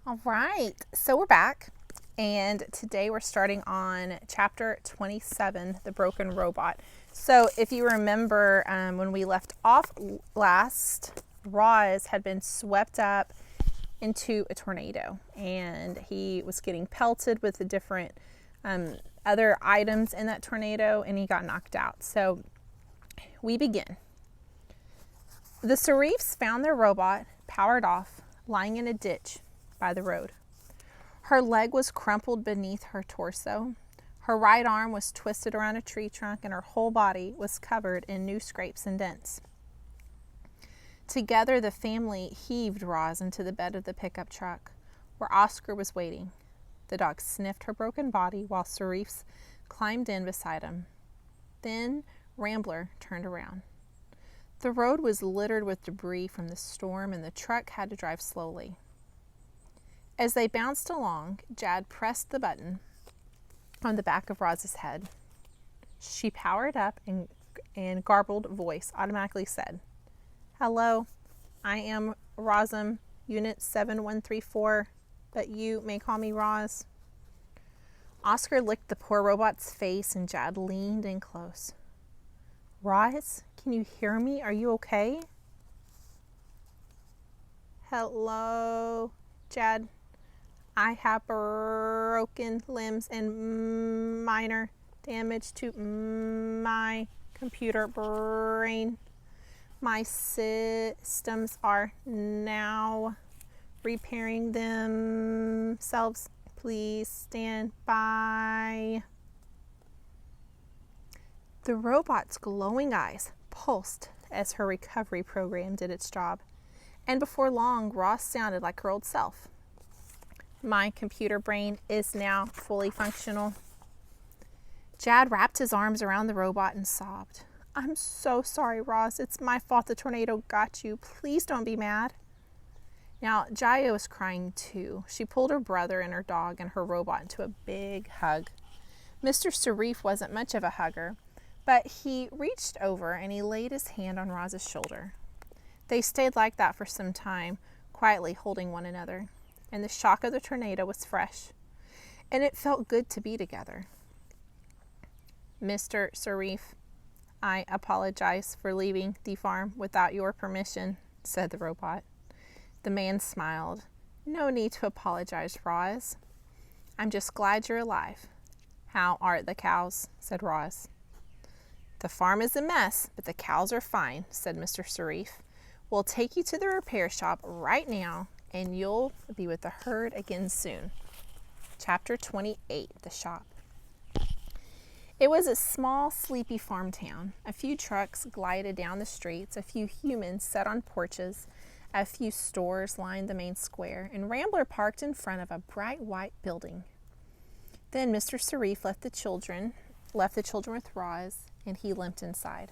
All right, so we're back, and today we're starting on chapter 27, The Broken Robot. So if you remember, when we left off last, Roz had been swept up into a tornado, and he was getting pelted with the different other items in that tornado, and he got knocked out. So we begin. The Serifs found their robot, powered off, lying in a ditch by the road. Her leg was crumpled beneath her torso. Her right arm was twisted around a tree trunk, and her whole body was covered in new scrapes and dents. Together, the family heaved Roz into the bed of the pickup truck, where Oscar was waiting. The dog sniffed her broken body while Serifs climbed in beside him. Then Rambler turned around. The road was littered with debris from the storm, and the truck had to drive slowly. As they bounced along, Jad pressed the button on the back of Roz's head. She powered up and garbled voice automatically said, "Hello, I am Rosum, Unit 7134, but you may call me Roz." Oscar licked the poor robot's face, and Jad leaned in close. "Roz, can you hear me? Are you okay?" "Hello, Jad. I have broken limbs and minor damage to my computer brain. My systems are now repairing themselves. Please stand by." The robot's glowing eyes pulsed as her recovery program did its job, and before long, Roz sounded like her old self. "My computer brain is now fully functional." Jad wrapped his arms around the robot and sobbed. "I'm so sorry, Roz. It's my fault the tornado got you. Please don't be mad." Now, Jaya was crying too. She pulled her brother and her dog and her robot into a big hug. Mr. Serif wasn't much of a hugger, but he reached over and he laid his hand on Roz's shoulder. They stayed like that for some time, quietly holding one another. And the shock of the tornado was fresh, and it felt good to be together. "Mr. Serif, I apologize for leaving the farm without your permission," said the robot. The man smiled. "No need to apologize, Roz. I'm just glad you're alive." "How are the cows?" said Roz. "The farm is a mess, but the cows are fine," said Mr. Serif. "We'll take you to the repair shop right now, and you'll be with the herd again soon." Chapter 28, The Shop. It was a small, sleepy farm town. A few trucks glided down the streets, a few humans sat on porches, a few stores lined the main square, and Rambler parked in front of a bright white building. Then Mr. Serif left the children with Roz, and he limped inside.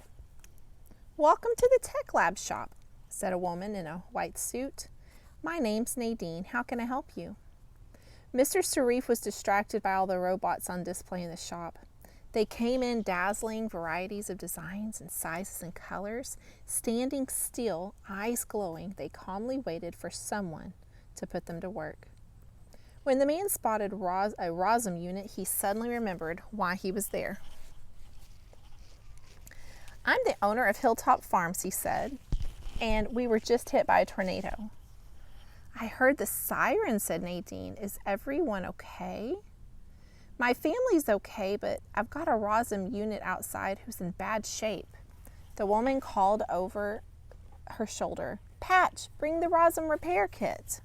"Welcome to the Tech Lab shop," said a woman in a white suit. "My name's Nadine. How can I help you?" Mr. Serif was distracted by all the robots on display in the shop. They came in dazzling varieties of designs and sizes and colors. Standing still, eyes glowing, they calmly waited for someone to put them to work. When the man spotted a Rosum unit, he suddenly remembered why he was there. "I'm the owner of Hilltop Farms," he said, "and we were just hit by a tornado." "I heard the siren," said Nadine. "Is everyone okay?" "My family's okay, but I've got a Rosum unit outside who's in bad shape." The woman called over her shoulder, "Patch, bring the Rosum repair kit."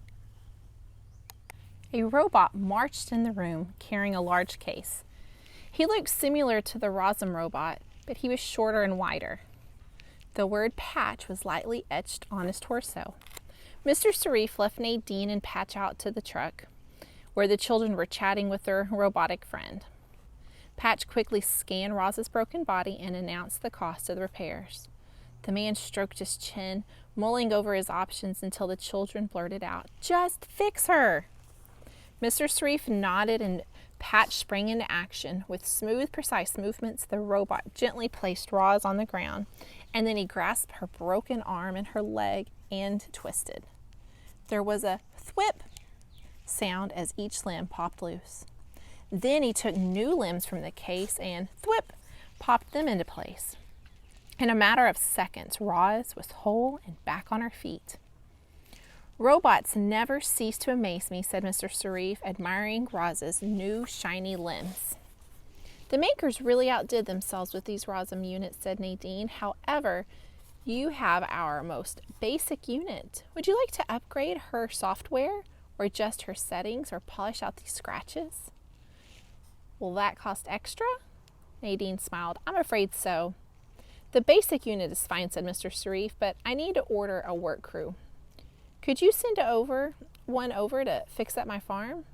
A robot marched in the room carrying a large case. He looked similar to the Rosum robot, but he was shorter and wider. The word Patch was lightly etched on his torso. Mr. Serif left Nadine and Patch out to the truck, where the children were chatting with their robotic friend. Patch quickly scanned Roz's broken body and announced the cost of the repairs. The man stroked his chin, mulling over his options until the children blurted out, "Just fix her!" Mr. Serif nodded and Patch sprang into action. With smooth, precise movements, the robot gently placed Roz on the ground, and then he grasped her broken arm and her leg and twisted. There was a thwip. sound as each limb popped loose. Then he took new limbs from the case and, thwip, popped them into place. In a matter of seconds, Roz was whole and back on her feet. "Robots never cease to amaze me," said Mr. Sharif, admiring Roz's new shiny limbs. "The makers really outdid themselves with these Rozum units," said Nadine. "However, you have our most basic unit. Would you like to upgrade her software or adjust her settings or polish out these scratches?" "Will that cost extra?" Nadine smiled. "I'm afraid so." "The basic unit is fine," said Mr. Sharif, "but I need to order a work crew. Could you send one over to fix up my farm?"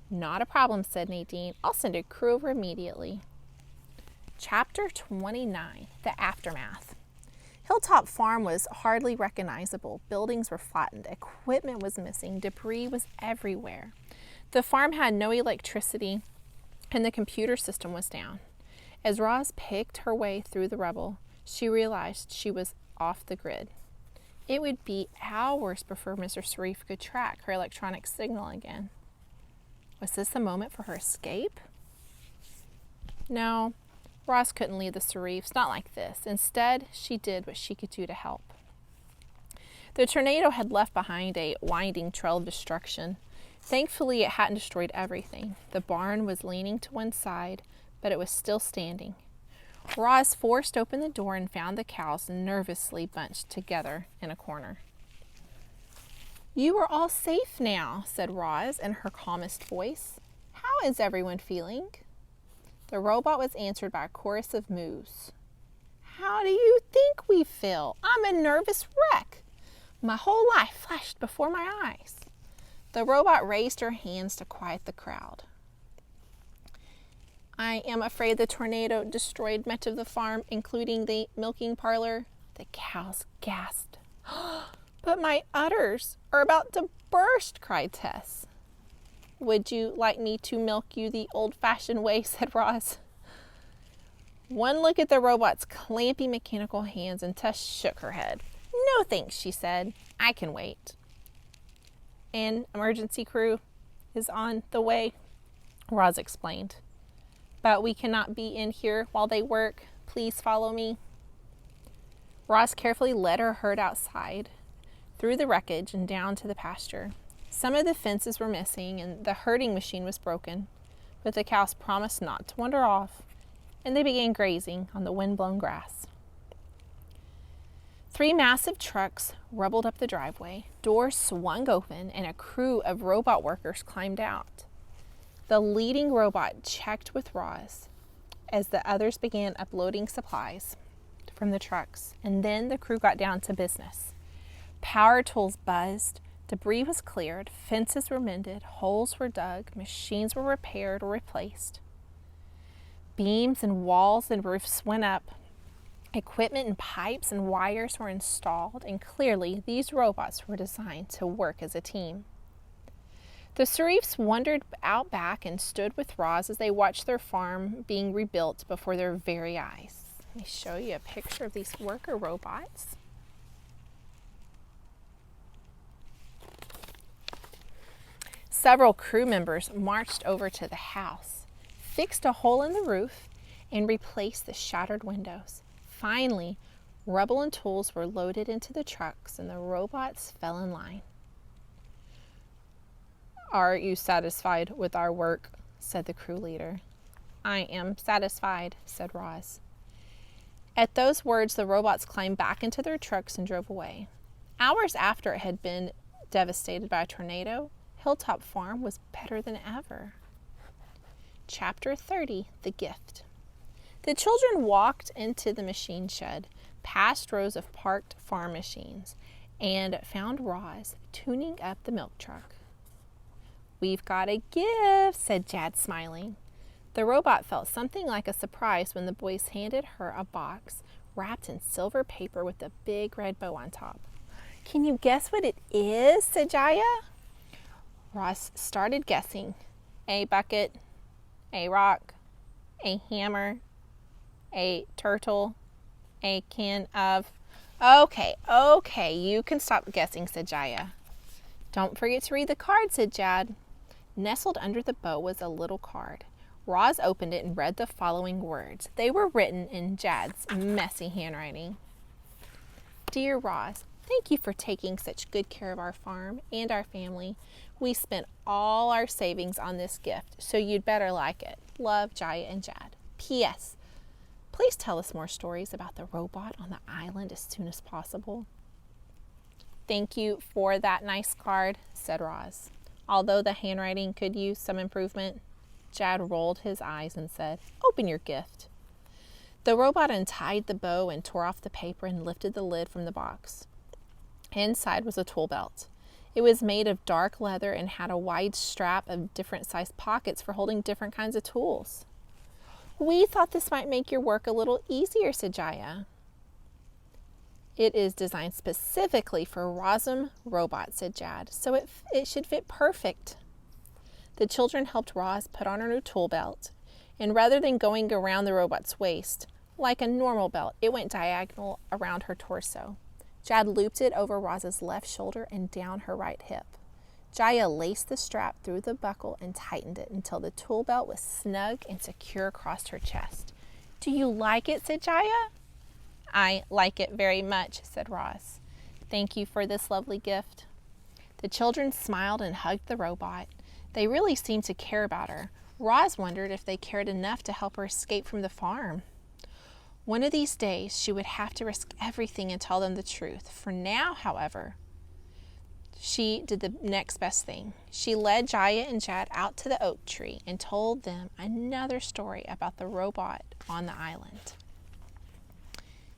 "Not a problem," said Nadine. "I'll send a crew over immediately." Chapter 29, The Aftermath. Hilltop Farm was hardly recognizable. Buildings were flattened. Equipment was missing. Debris was everywhere. The farm had no electricity, and the computer system was down. As Roz picked her way through the rubble, she realized she was off the grid. It would be hours before Mr. Sharif could track her electronic signal again. Was this the moment for her escape? No, Roz couldn't leave the Sharifs, not like this. Instead, she did what she could do to help. The tornado had left behind a winding trail of destruction. Thankfully, it hadn't destroyed everything. The barn was leaning to one side, but it was still standing. Roz forced open the door and found the cows nervously bunched together in a corner. "You are all safe now," said Roz in her calmest voice. "How is everyone feeling?" The robot was answered by a chorus of moos. "How do you think we feel? I'm a nervous wreck. My whole life flashed before my eyes." The robot raised her hands to quiet the crowd. "I am afraid the tornado destroyed much of the farm, including the milking parlor." The cows gasped. "But my udders are about to burst," cried Tess. "Would you like me to milk you the old-fashioned way?" said Roz. One look at the robot's clampy mechanical hands and Tess shook her head. "No thanks," she said. "I can wait." "An emergency crew is on the way," Roz explained. "But we cannot be in here while they work. Please follow me." Roz carefully led her herd outside, through the wreckage and down to the pasture. Some of the fences were missing and the herding machine was broken, but the cows promised not to wander off, and they began grazing on the wind-blown grass. 3 massive trucks rumbled up the driveway. Doors swung open and a crew of robot workers climbed out. The leading robot checked with Roz as the others began uploading supplies from the trucks, and then the crew got down to business. Power tools buzzed, debris was cleared, fences were mended, holes were dug, machines were repaired or replaced. Beams and walls and roofs went up. Equipment and pipes and wires were installed, and clearly these robots were designed to work as a team. The Sharifs wandered out back and stood with Roz as they watched their farm being rebuilt before their very eyes. Let me show you a picture of these worker robots. Several crew members marched over to the house, fixed a hole in the roof, and replaced the shattered windows. Finally, rubble and tools were loaded into the trucks and the robots fell in line. "Are you satisfied with our work?" said the crew leader. "I am satisfied," said Roz. At those words, the robots climbed back into their trucks and drove away. Hours after it had been devastated by a tornado, Hilltop Farm was better than ever. Chapter 30, The Gift. The children walked into the machine shed, past rows of parked farm machines, and found Roz tuning up the milk truck. "We've got a gift," said Jad, smiling. The robot felt something like a surprise when the boys handed her a box wrapped in silver paper with a big red bow on top. "Can you guess what it is?" said Jaya. Roz started guessing. "A bucket, a rock, a hammer, a turtle, a can of..." Okay, you can stop guessing," said Jaya. "Don't forget to read the card," said Jad. Nestled under the bow was a little card. Roz opened it and read the following words. They were written in Jad's messy handwriting. Dear Roz, thank you for taking such good care of our farm and our family. We spent all our savings on this gift, so you'd better like it. Love, Jaya and Jad. P.S. Please tell us more stories about the robot on the island as soon as possible. Thank you for that nice card, said Roz. Although the handwriting could use some improvement, Jad rolled his eyes and said, Open your gift. The robot untied the bow and tore off the paper and lifted the lid from the box. Inside was a tool belt. It was made of dark leather and had a wide strap of different sized pockets for holding different kinds of tools. We thought this might make your work a little easier, said Jaya. It is designed specifically for Rozum robot, said Jad, so it should fit perfect. The children helped Roz put on her new tool belt, and rather than going around the robot's waist, like a normal belt, it went diagonal around her torso. Jad looped it over Roz's left shoulder and down her right hip. Jaya laced the strap through the buckle and tightened it until the tool belt was snug and secure across her chest. Do you like it? Said Jaya. I like it very much, said Roz. Thank you for this lovely gift. The children smiled and hugged the robot. They really seemed to care about her. Roz wondered if they cared enough to help her escape from the farm. One of these days, she would have to risk everything and tell them the truth. For now, however, she did the next best thing. She led Jaya and Jad out to the oak tree and told them another story about the robot on the island.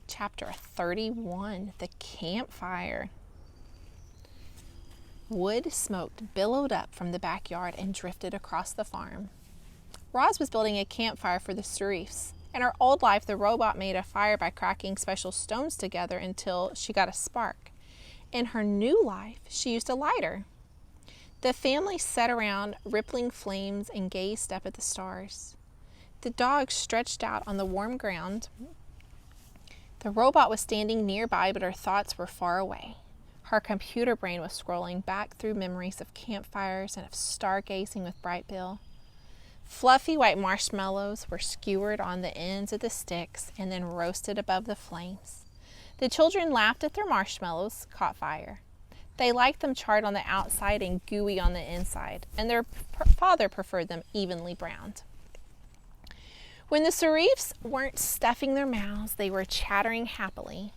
Chapter 31, The Campfire. Wood smoked billowed up from the backyard and drifted across the farm. Roz was building a campfire for the Sarifs. In her old life, the robot made a fire by cracking special stones together until she got a spark. In her new life, she used a lighter. The family sat around rippling flames and gazed up at the stars. The dog stretched out on the warm ground. The robot was standing nearby, but her thoughts were far away. Her computer brain was scrolling back through memories of campfires and of stargazing with Bright Bill. Fluffy white marshmallows were skewered on the ends of the sticks and then roasted above the flames. The children laughed at their marshmallows caught fire. They liked them charred on the outside and gooey on the inside, and their father preferred them evenly browned. When the Sarifs weren't stuffing their mouths, they were chattering happily.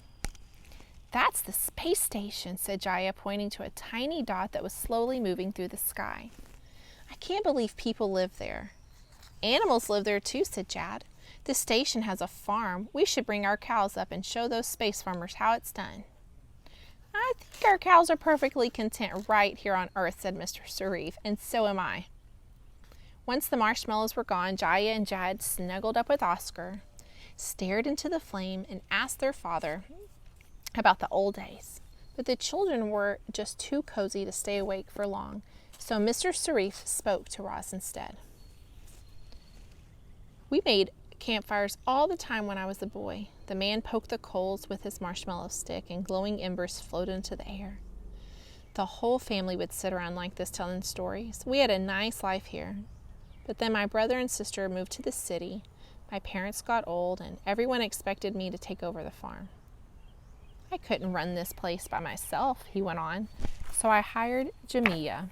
That's the space station, said Jaya, pointing to a tiny dot that was slowly moving through the sky. I can't believe people live there. Animals live there too, said Jad. The station has a farm. We should bring our cows up and show those space farmers how it's done. I think our cows are perfectly content right here on Earth, said Mr. Sarif, and so am I. Once the marshmallows were gone, Jaya and Jad snuggled up with Oscar, stared into the flame, and asked their father about the old days. But the children were just too cozy to stay awake for long, so Mr. Sarif spoke to Roz instead. We made campfires all the time when I was a boy. The man poked the coals with his marshmallow stick, and glowing embers floated into the air. The whole family would sit around like this telling stories. We had a nice life here. But then my brother and sister moved to the city. My parents got old, and everyone expected me to take over the farm. I couldn't run this place by myself, he went on, so I hired Jamia.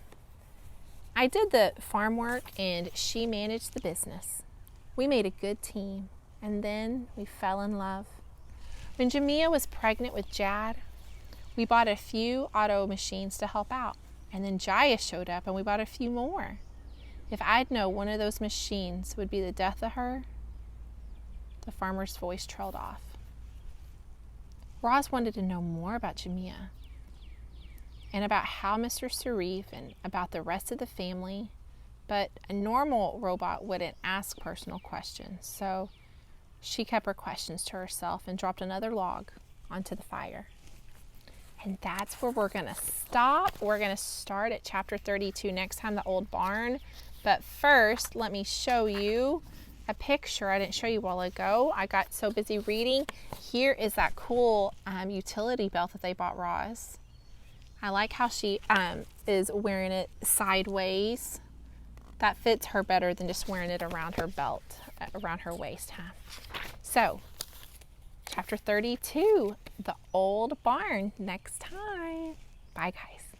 I did the farm work, and she managed the business. We made a good team, and then we fell in love. When Jamia was pregnant with Jad, we bought a few auto machines to help out, and then Jaya showed up, and we bought a few more. If I'd known one of those machines would be the death of her, the farmer's voice trailed off. Roz wanted to know more about Jamia and about how Mr. Sarif and about the rest of the family, but a normal robot wouldn't ask personal questions, so she kept her questions to herself and dropped another log onto the fire. And that's where we're going to stop. We're going to start at chapter 32 next time, the old barn. But first, let me show you a picture I didn't show you a while ago. I got so busy reading. Here is that cool utility belt that they bought Roz. I like how she is wearing it sideways. That fits her better than just wearing it around her belt, around her waist, huh? So, chapter 32, the old barn, next time. Bye, guys.